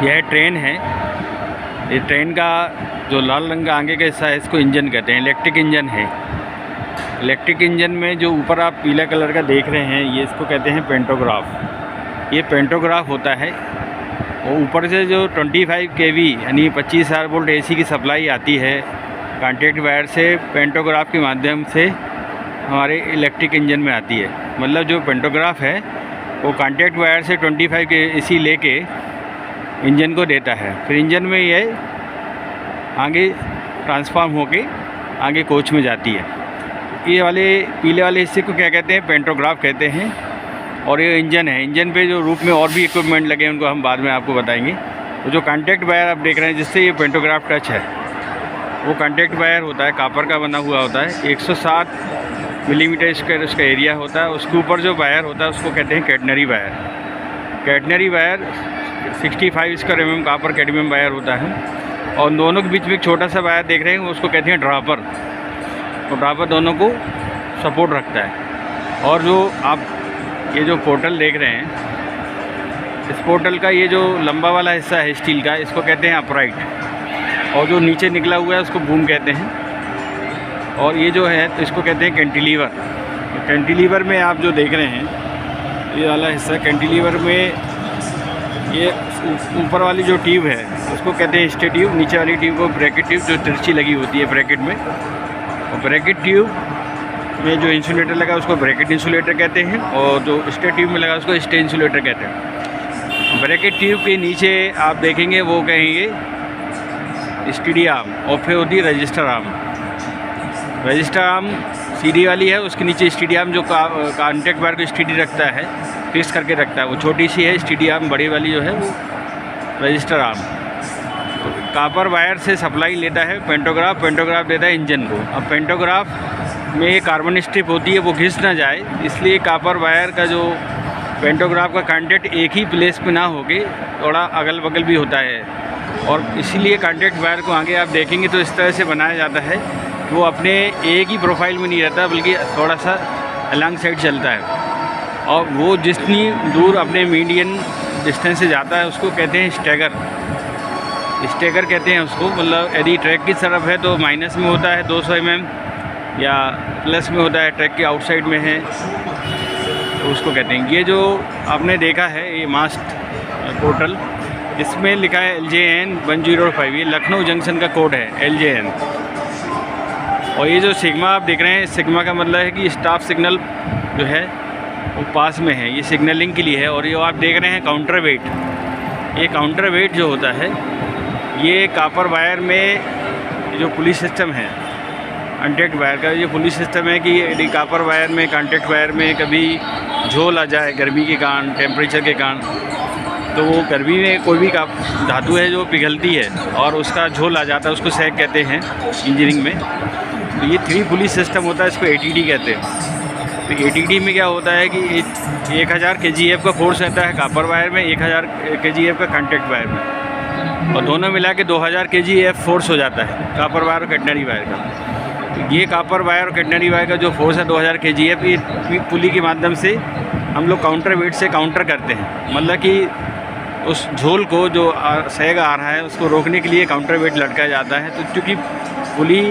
यह ट्रेन है। ये ट्रेन का जो लाल रंग का आगे का हिस्सा है इसको इंजन कहते हैं। इलेक्ट्रिक इंजन है। इलेक्ट्रिक इंजन में जो ऊपर आप पीला कलर का देख रहे हैं ये इसको कहते हैं पेंटोग्राफ। ये पेंटोग्राफ होता है और ऊपर से जो 25 kV यानी 25,000 वोल्ट AC की सप्लाई आती है कॉन्टैक्ट वायर से पेंटोग्राफ के माध्यम से हमारे इलेक्ट्रिक इंजन में आती है। मतलब जो पेंटोग्राफ है वो कॉन्टैक्ट वायर से 25 के AC लेके इंजन को देता है। फिर इंजन में ये आगे ट्रांसफॉर्म होके आगे कोच में जाती है। ये वाले पीले वाले हिस्से को क्या कहते हैं? पेंटोग्राफ कहते हैं। और ये इंजन है। इंजन पे जो रूप में और भी इक्विपमेंट लगे हैं उनको हम बाद में आपको बताएंगे। तो जो कॉन्टैक्ट वायर आप देख रहे हैं जिससे ये पेंटोग्राफ टच है वो कॉन्टैक्ट वायर होता है, कॉपर का बना हुआ होता है। 107 मिलीमीटर स्क्वायर उसका एरिया होता है। उसके ऊपर जो वायर होता है उसको कहते हैं catenary wire. Catenary wire 65 square mm copper cadmium wire होता है। और दोनों के बीच में एक छोटा सा वायर देख रहे हैं उसको कहते हैं ड्रॉपर। तो ड्रॉपर दोनों को सपोर्ट रखता है। और जो आप ये जो पोर्टल देख रहे हैं इस पोर्टल का ये जो लंबा वाला हिस्सा है स्टील का इसको कहते हैं अपराइट। और जो नीचे निकला हुआ है उसको बूम कहते हैं। और ये जो है तो इसको कहते हैं कैंटिलीवर। कैंटिलीवर में आप जो देख रहे हैं ये वाला हिस्सा कैंटिलीवर में ये ऊपर वाली जो ट्यूब है उसको कहते हैं स्टे ट्यूब। नीचे वाली ट्यूब को ब्रैकेट ट्यूब जो तिरछी लगी होती है ब्रैकेट में। और ब्रैकेट ट्यूब में जो इंसुलेटर लगा उसको ब्रैकेट इंसुलेटर कहते हैं। और जो स्टे ट्यूब में लगा उसको स्टे इंसुलेटर कहते हैं। ब्रैकेट ट्यूब के नीचे आप देखेंगे वो कहेंगे स्टडी आर्म और फिर होती है रजिस्टर आर्म। रजिस्टर आर्म सीधी वाली है, उसके नीचे स्टडी आर्म जो कॉन्टैक्ट वायर को स्टडी रखता है, फिक्स करके रखता है, वो छोटी सी है। स्टडी आर्म बड़ी वाली जो है वो रजिस्टर आर्म। तो कॉपर वायर से सप्लाई लेता है पेंटोग्राफ। पेंटोग्राफ देता है इंजन को। अब पेंटोग्राफ में कार्बन स्ट्रिप होती है वो घिस ना जाए इसलिए कॉपर वायर का जो पेंटोग्राफ का कॉन्टैक्ट एक ही प्लेस पे ना होके थोड़ा अगल बगल भी होता है। और इसीलिए कॉन्टैक्ट वायर को आगे आप देखेंगे तो इस तरह से बनाया जाता है कि वो अपने एक ही प्रोफाइल में नहीं रहता बल्कि थोड़ा सा अलॉन्ग साइड चलता है। और वो जितनी दूर अपने मीडियन डिस्टेंस से जाता है उसको कहते हैं स्टैगर। स्टैगर कहते हैं उसको। मतलब यदि ट्रैक की तरफ है तो माइनस में होता है 200 mm या प्लस में होता है ट्रैक के आउटसाइड में है तो उसको कहते हैं। ये जो आपने देखा है ये मास्ट पोर्टल इसमें लिखा है LJN 105। ये लखनऊ जंक्शन का कोड है LJN। और ये जो सिग्मा आप देख रहे हैं सिग्मा का मतलब है कि स्टाफ सिग्नल जो है वो पास में है, ये सिग्नलिंग के लिए है। और ये आप देख रहे हैं काउंटर वेट। ये काउंटर वेट जो होता है ये कॉपर वायर में जो पुली सिस्टम है कॉन्टैक्ट वायर का ये पुली सिस्टम है कि यदि कॉपर वायर में कॉन्टैक्ट वायर में कभी झोल आ जाए गर्मी के कारण, टेम्परेचर के कारण, तो वो गर्मी में कोई भी धातु है जो पिघलती है और उसका झोल आ जाता है उसको सैग कहते हैं इंजीनियरिंग में। तो ये 3 पुली सिस्टम होता है, इसको ATD कहते हैं। तो ATD में क्या होता है कि 1000 kgf का फोर्स रहता है कॉपर वायर में, 1000 kgf का कॉन्टैक्ट वायर में। और दोनों मिला के 2000 kgf फोर्स हो जाता है कॉपर वायर और कैटनरी वायर का। तो ये कॉपर वायर और कैटनरी वायर का जो फोर्स है 2000 kgf ये पुली के माध्यम से हम लोग काउंटर वेट से काउंटर करते हैं। मतलब कि उस झोल को जो सैग आ रहा है उसको रोकने के लिए काउंटर वेट लटकाया जाता है। तो चूँकि पुली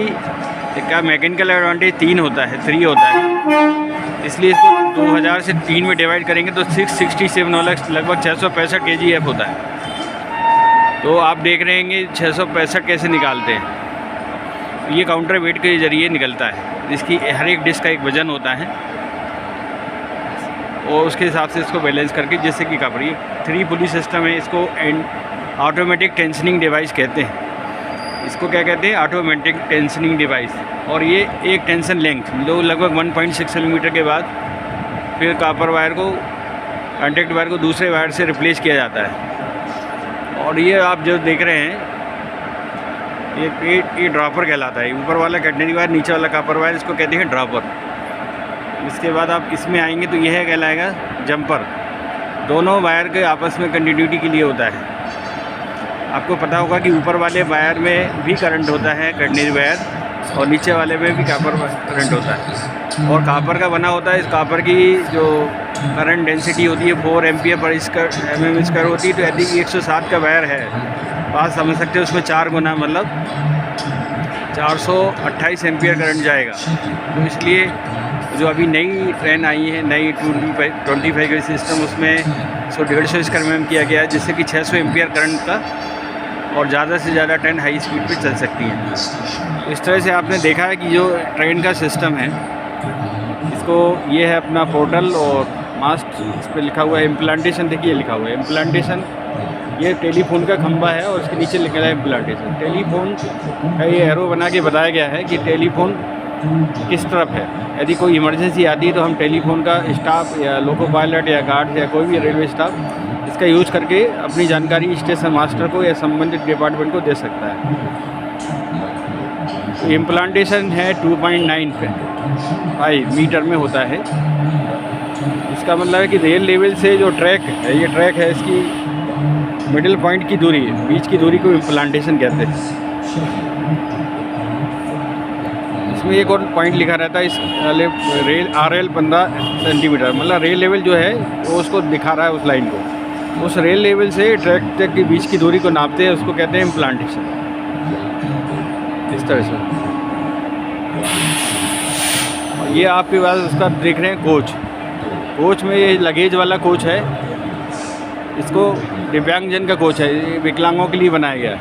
का मैकेनिकल एडवांटेज 3 होता है, 3 होता है, इसलिए इसको 2000 से 3 में डिवाइड करेंगे तो 667 लगभग 665 kgf होता है। तो आप देख रहे हैं 665 कैसे निकालते हैं। ये काउंटर वेट के ज़रिए निकलता है। इसकी हर एक डिस्क का एक वज़न होता है और उसके हिसाब से इसको बैलेंस करके जैसे कि कॉपर ये 3 पुली सिस्टम है। इसको ऑटोमेटिक टेंशनिंग डिवाइस कहते हैं। इसको क्या कहते हैं? Automatic tensioning device. और ये एक टेंशन लेंथ जो लगभग 1.6 मिलीमीटर के बाद फिर कॉपर वायर को कॉन्टैक्ट वायर को दूसरे वायर से रिप्लेस किया जाता है। और ये आप जो देख रहे हैं ये ड्रॉपर कहलाता है। ऊपर वाला कैटनरी वायर, नीचे वाला कॉपर वायर, इसको कहते हैं ड्रॉपर। इसके बाद आप इसमें आएंगे तो यह कहलाएगा जंपर। दोनों वायर के आपस में कंटिन्यूटी के लिए होता है। आपको पता होगा कि ऊपर वाले वायर में भी करंट होता है कैटनरी वायर और नीचे वाले में भी कॉपर करंट होता है। और कॉपर का बना होता है। इस कॉपर की जो करंट डेंसिटी होती है 4 एम्पियर पर mm स्क्वायर होती है। तो यदि 107 का वायर है, तो आप समझ सकते हो उसमें 4 गुना मतलब 428 एम्पियर करंट जाएगा। तो इसलिए जो अभी नई ट्रेन आई है, नई 25 का सिस्टम, उसमें 150 स्क्वायर mm किया गया है, जिससे कि 600 एम्पियर करंट का और ज़्यादा से ज़्यादा ट्रेन हाई स्पीड पे चल सकती है। इस तरह से आपने देखा है कि जो ट्रेन का सिस्टम है, इसको ये है अपना पोर्टल और मास्ट, इस पर लिखा हुआ है इम्प्लांटेशन। देखिए लिखा हुआ है इम्प्लांटेशन, ये टेलीफोन का खंबा है और इसके नीचे लिखा है इम्प्लांटेशन। टेलीफोन का ये एरो बना के बताया गया है कि टेलीफोन किस तरफ है। यदि कोई इमरजेंसी आती है तो हम टेलीफोन का स्टाफ या लोको पायलट या गार्ड या कोई भी रेलवे स्टाफ इसका यूज़ करके अपनी जानकारी स्टेशन मास्टर को या संबंधित डिपार्टमेंट को दे सकता है। तो इम्प्लांटेशन है 2.95 मीटर में होता है। इसका मतलब है कि रेल लेवल से जो ट्रैक है, ये ट्रैक है, इसकी मिडिल पॉइंट की दूरी है, बीच की दूरी को इम्प्लांटेशन कहते हैं। इसमें एक और पॉइंट लिखा रहता है इस रेल RL 15 सेंटीमीटर, मतलब रेल लेवल जो है वो उसको दिखा रहा है उस लाइन को। उस रेल लेवल से ट्रैक तक के बीच की दूरी को नापते हैं, उसको कहते हैं इम्प्लांटेशन। इस तरह से ये आपके पास उसका देख रहे हैं कोच में ये लगेज वाला कोच है। इसको दिव्यांगजन का कोच है, ये विकलांगों के लिए बनाया गया है।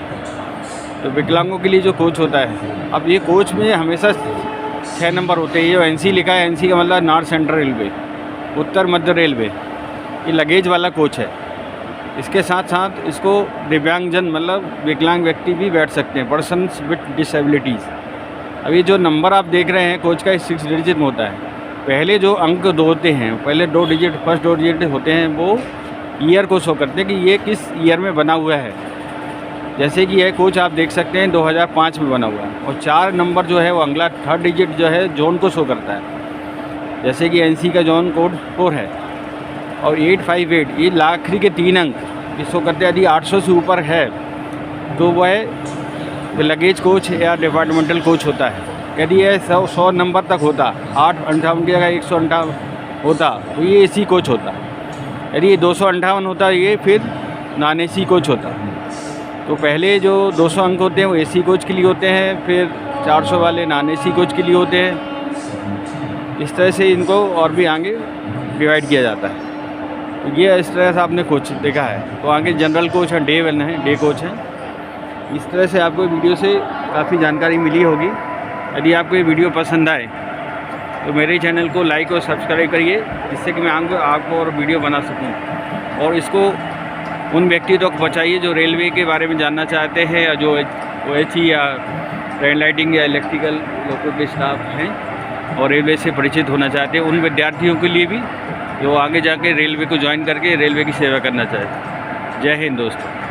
तो विकलांगों के लिए जो कोच होता है, अब ये कोच में हमेशा 6 नंबर होते हैं। ये NC लिखा है, NC का मतलब नॉर्थ सेंट्रल रेलवे, उत्तर मध्य रेलवे। ये लगेज वाला कोच है। इसके साथ साथ इसको दिव्यांगजन मतलब विकलांग व्यक्ति भी बैठ सकते हैं, पर्सन्स विथ डिसेबिलिटीज़। अब ये जो नंबर आप देख रहे हैं कोच का, 6 डिजिट में होता है। पहले जो अंक 2 होते हैं, पहले 2 डिजिट, फर्स्ट 2 डिजिट होते हैं, वो ईयर को शो करते हैं कि ये किस ईयर में बना हुआ है। जैसे कि यह कोच आप देख सकते हैं 2005 में बना हुआ है। और 4 नंबर जो है वो अगला 3rd डिजिट जो है जोन को शो करता है। जैसे कि NC का जोन कोड 4 है। और 858 ये आखिरी के 3 अंक ये शो करते हैं। यदि 800 से ऊपर है तो वह लगेज कोच या डिपार्टमेंटल कोच होता है। यदि यह 100 नंबर तक होता, 858 की जगह 158 होता, तो ये AC कोच होता। यदि ये 258 होता, ये फिर नॉन AC कोच होता। तो पहले जो 200 अंक होते हैं वो AC कोच के लिए होते हैं, फिर 400 वाले नॉन AC कोच के लिए होते हैं। इस तरह से इनको और भी आगे डिवाइड किया जाता है। तो ये इस तरह से आपने कोच देखा है। तो आगे जनरल कोच है, डे 1 है, डे कोच है। इस तरह से आपको वीडियो से काफ़ी जानकारी मिली होगी। यदि आपको ये वीडियो पसंद आए तो मेरे चैनल को लाइक और सब्सक्राइब करिए, जिससे कि मैं आपको और वीडियो बना सकूं। और इसको उन व्यक्तियों तक पहुँचाइए जो रेलवे के बारे में जानना चाहते हैं, या जो OHE या ट्रेन लाइटिंग या इलेक्ट्रिकल लोगों के स्टाफ हैं और रेलवे से परिचित होना चाहते हैं। उन विद्यार्थियों के लिए भी जो आगे जाके रेलवे को ज्वाइन करके रेलवे की सेवा करना चाहते हैं। जय हिंद दोस्तों।